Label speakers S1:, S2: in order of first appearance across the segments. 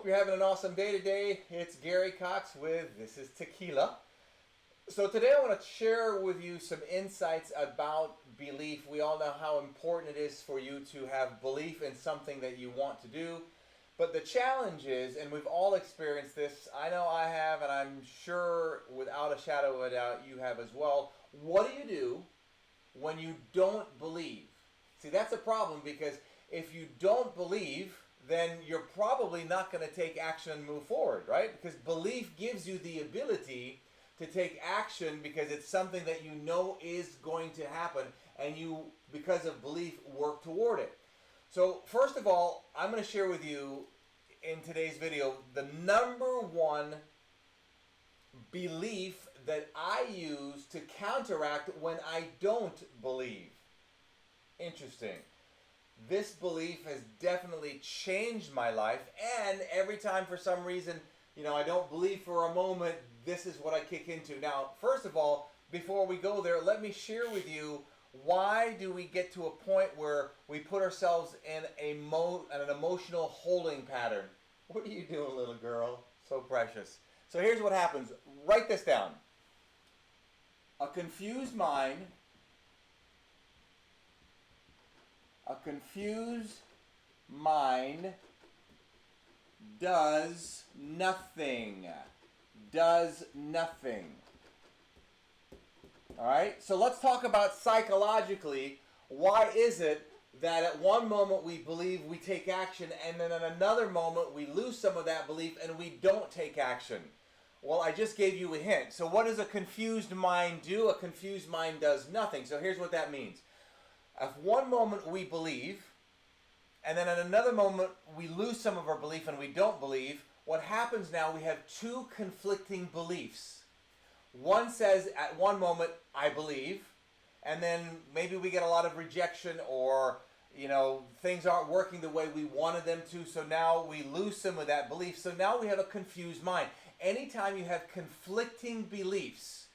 S1: Hope you're having an awesome day today. It's Gary Cox with This is Tequila. So today I want to share with you some insights about belief. We all know how important it is for you to have belief in something that you want to do. But the challenge is, and we've all experienced this, I know I have, and I'm sure without a shadow of a doubt you have as well. What do you do when you don't believe? See, that's a problem, because if you don't believe, then you're probably not going to take action and move forward, right? Because belief gives you the ability to take action because it's something that you know is going to happen, and you, because of belief, work toward it. So first of all, I'm going to share with you in today's video the number one belief that I use to counteract when I don't believe. Interesting. This belief has definitely changed my life, and every time for some reason, I don't believe for a moment, this is what I kick into. Now, first of all, before we go there, let me share with you why do we get to a point where we put ourselves in an emotional holding pattern. What are you doing, little girl? So precious. So here's what happens. Write this down. A confused mind does nothing. Does nothing. All right? So let's talk about psychologically, why is it that at one moment we believe we take action, and then at another moment we lose some of that belief and we don't take action? Well, I just gave you a hint. So what does a confused mind do? A confused mind does nothing. So here's what that means. If one moment we believe, and then at another moment we lose some of our belief and we don't believe, what happens now, we have two conflicting beliefs. One says at one moment, I believe, and then maybe we get a lot of rejection, or things aren't working the way we wanted them to, so now we lose some of that belief. So now we have a confused mind. Anytime you have conflicting beliefs,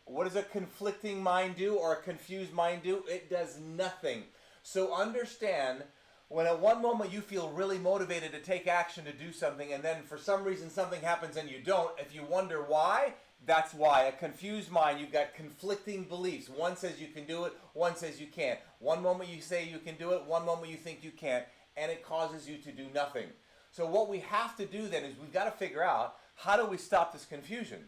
S1: what does a conflicting mind do, or a confused mind do? It does nothing. So understand, when at one moment you feel really motivated to take action to do something, and then for some reason something happens and you don't, if you wonder why, that's why. A confused mind, you've got conflicting beliefs. One says you can do it, one says you can't. One moment you say you can do it, one moment you think you can't, and it causes you to do nothing. So what we have to do then is we've got to figure out, how do we stop this confusion?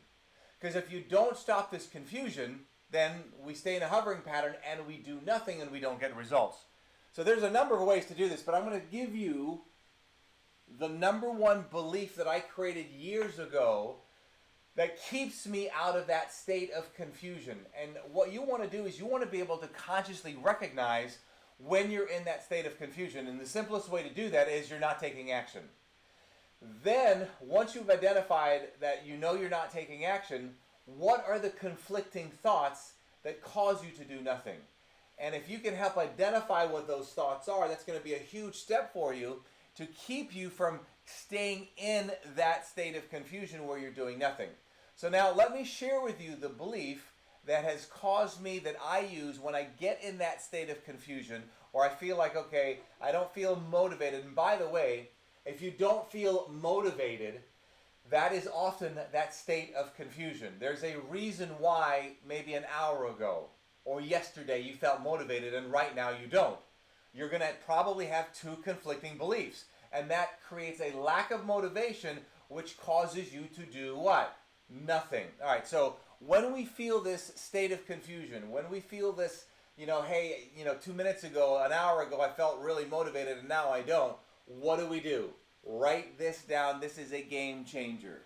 S1: Because if you don't stop this confusion, then we stay in a hovering pattern and we do nothing and we don't get results. So there's a number of ways to do this, but I'm going to give you the number one belief that I created years ago that keeps me out of that state of confusion. And what you want to do is you want to be able to consciously recognize when you're in that state of confusion. And the simplest way to do that is you're not taking action. Then, once you've identified that you're not taking action, what are the conflicting thoughts that cause you to do nothing? And if you can help identify what those thoughts are, that's going to be a huge step for you to keep you from staying in that state of confusion where you're doing nothing. So now let me share with you the belief that has caused me, that I use when I get in that state of confusion, or I feel like, okay, I don't feel motivated. And by the way, if you don't feel motivated, that is often that state of confusion. There's a reason why maybe an hour ago or yesterday you felt motivated and right now you don't. You're going to probably have two conflicting beliefs. And that creates a lack of motivation, which causes you to do what? Nothing. All right, so when we feel this state of confusion, when we feel this, hey, 2 minutes ago, an hour ago, I felt really motivated and now I don't. What do? Write this down. This is a game changer.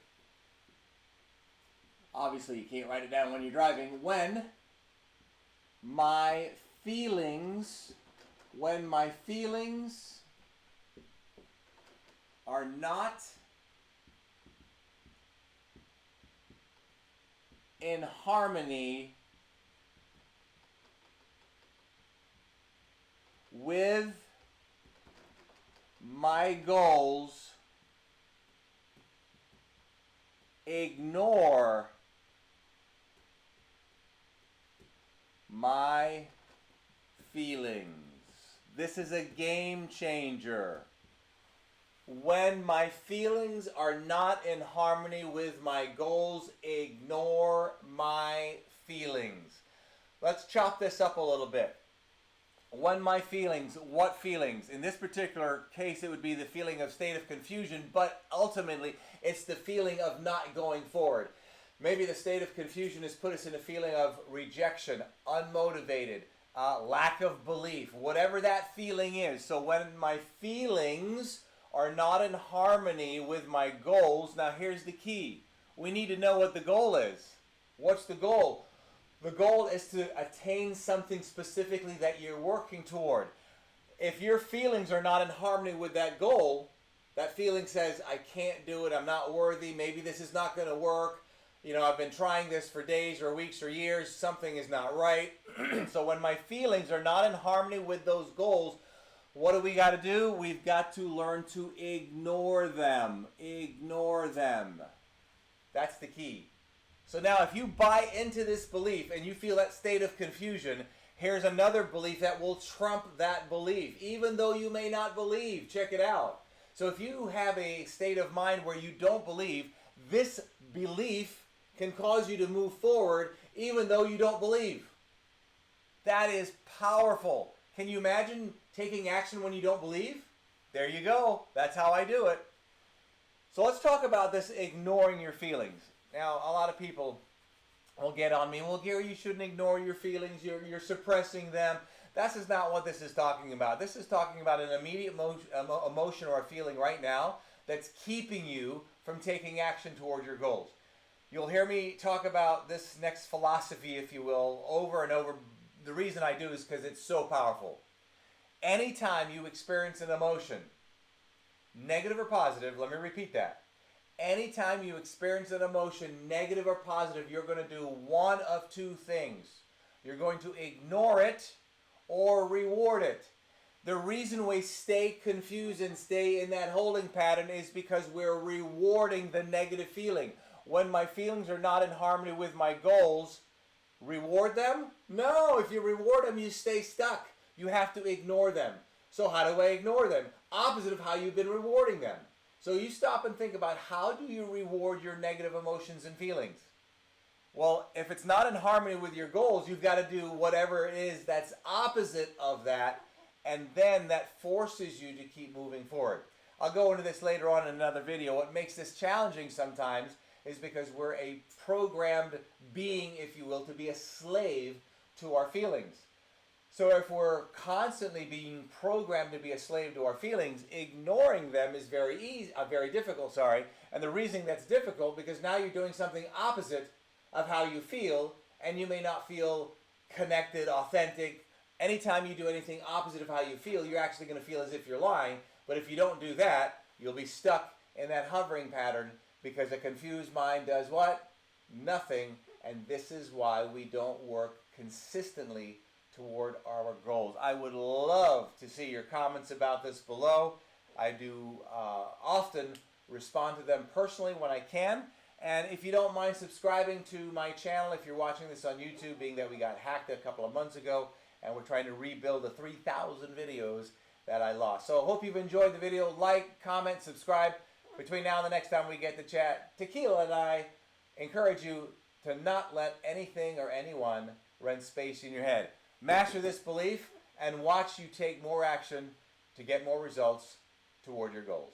S1: Obviously, you can't write it down when you're driving. When my feelings are not in harmony with my goals, ignore my feelings. This is a game changer. When my feelings are not in harmony with my goals, ignore my feelings. Let's chop this up a little bit. When my feelings, what feelings? In this particular case, it would be the feeling of state of confusion, but ultimately, it's the feeling of not going forward. Maybe the state of confusion has put us in a feeling of rejection, unmotivated, lack of belief, whatever that feeling is. So when my feelings are not in harmony with my goals, now here's the key. We need to know what the goal is. What's the goal? The goal is to attain something specifically that you're working toward. If your feelings are not in harmony with that goal, that feeling says, I can't do it, I'm not worthy, maybe this is not going to work. You know, I've been trying this for days or weeks or years, something is not right. So when my feelings are not in harmony with those goals, what do we got to do? We've got to learn to ignore them. Ignore them. That's the key. So now if you buy into this belief and you feel that state of confusion, here's another belief that will trump that belief, even though you may not believe. Check it out. So if you have a state of mind where you don't believe, this belief can cause you to move forward even though you don't believe. That is powerful. Can you imagine taking action when you don't believe? There you go. That's how I do it. So let's talk about this ignoring your feelings. Now, a lot of people will get on me. Well, Gary, you shouldn't ignore your feelings. You're suppressing them. This is not what this is talking about. This is talking about an immediate emotion or a feeling right now that's keeping you from taking action toward your goals. You'll hear me talk about this next philosophy, if you will, over and over. The reason I do is because it's so powerful. Anytime you experience an emotion, negative or positive, let me repeat that. Anytime you experience an emotion, negative or positive, you're going to do one of two things. You're going to ignore it or reward it. The reason we stay confused and stay in that holding pattern is because we're rewarding the negative feeling. When my feelings are not in harmony with my goals, reward them? No, if you reward them, you stay stuck. You have to ignore them. So how do I ignore them? Opposite of how you've been rewarding them. So you stop and think about, how do you reward your negative emotions and feelings? Well, if it's not in harmony with your goals, you've got to do whatever it is that's opposite of that, and then that forces you to keep moving forward. I'll go into this later on in another video. What makes this challenging sometimes is because we're a programmed being, if you will, to be a slave to our feelings. So if we're constantly being programmed to be a slave to our feelings, ignoring them is very difficult, And the reason that's difficult, because now you're doing something opposite of how you feel, and you may not feel connected, authentic. Anytime you do anything opposite of how you feel, you're actually going to feel as if you're lying. But if you don't do that, you'll be stuck in that hovering pattern, because a confused mind does what? Nothing. And this is why we don't work consistently toward our goals. I would love to see your comments about this below. I do often respond to them personally when I can. And if you don't mind subscribing to my channel, if you're watching this on YouTube, being that we got hacked a couple of months ago, and we're trying to rebuild the 3,000 videos that I lost. So I hope you've enjoyed the video. Like, comment, subscribe. Between now and the next time we get to chat, Tequila and I encourage you to not let anything or anyone rent space in your head. Master this belief and watch you take more action to get more results toward your goals.